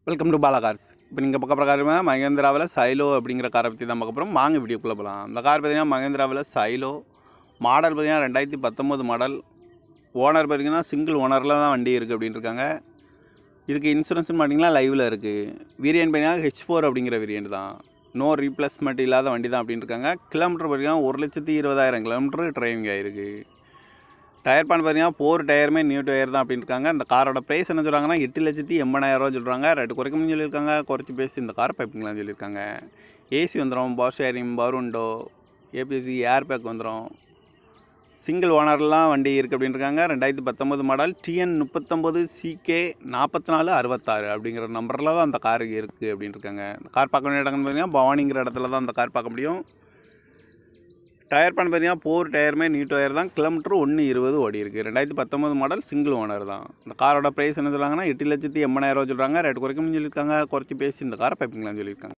Welcome to Bala cars. இப்போ நீங்கள் பக்க பிரகாரமாக மகேந்திராவில் சைலோ அப்படிங்கிற காரை பற்றி தான் பார்க்க போகிறோம். வாங்க வீடியோக்குள்ளே போகலாம். இந்த கார் பார்த்தீங்கன்னா மகேந்திராவில் சைலோ மாடல் பார்த்தீங்கன்னா 2019 மாடல். ஓனர் பார்த்தீங்கன்னா சிங்கிள் ஓனரில் தான் வண்டி இருக்குது அப்படின்னு இருக்காங்க. இதுக்கு இன்சூரன்ஸ்னு பார்த்தீங்கன்னா லைவில் இருக்குது. வேரியன்ட் பார்த்தீங்கன்னா H4 அப்படிங்கிற வேரியன்ட் தான். நோ ரீப்ளேஸ்மெண்ட் இல்லாத வண்டி தான் அப்படின்னு இருக்காங்க. கிலோமீட்டர் பார்த்தீங்கன்னா 1,20,000 கிலோமீட்டர் டிரைவிங் ஆகிருக்கு. டயர் பான் பார்த்தீங்கன்னா 4 டயருமே நியூ டயர் தான் அப்படின்னு இருக்காங்க. இந்த காரோட ப்ரைஸ் என்ன சொல்கிறாங்கன்னா 8,80,000 சொல்கிறாங்க. ரேட்டு குறைக்கணும்னு சொல்லியிருக்காங்க. குறைச்சி பேசி இந்த காரை பைப்பிங்களாம் சொல்லியிருக்காங்க. ஏசி வந்துடும், power sharing, power window, ABSC, air bag வந்துடும். சிங்கிள் ஓனர்லாம் வண்டி இருக்குது அப்படின்னு இருக்காங்க. 2019 மாடல் TN 39 CK 4466 அப்படிங்கிற நம்பரில் தான் அந்த கார் இருக்குது அப்படின்னு இருக்காங்க. இந்த கார் பார்க்க வேண்டிய இடங்கள்னு பார்த்தீங்கன்னா பவானிங்கிற இடத்துல தான் அந்த கார் பார்க்க முடியும். டயர் பான் பார்த்தீங்கன்னா 4 டயருமே நியூ டயர் தான். கிலோமீட்டர் 1,20 ஓடி இருக்குது. 2019 மாடல் சிங்கிள் ஓனர் தான். இந்த காரோட ப்ரைஸ் என்ன சொல்கிறாங்கன்னா 8,80,000 சொல்கிறாங்க. ரேட்டு குறைக்கணும்னு சொல்லியிருக்காங்க. குறைச்சி பேசி இந்த காரை பைப்பிங்களாம் சொல்லியிருக்காங்க.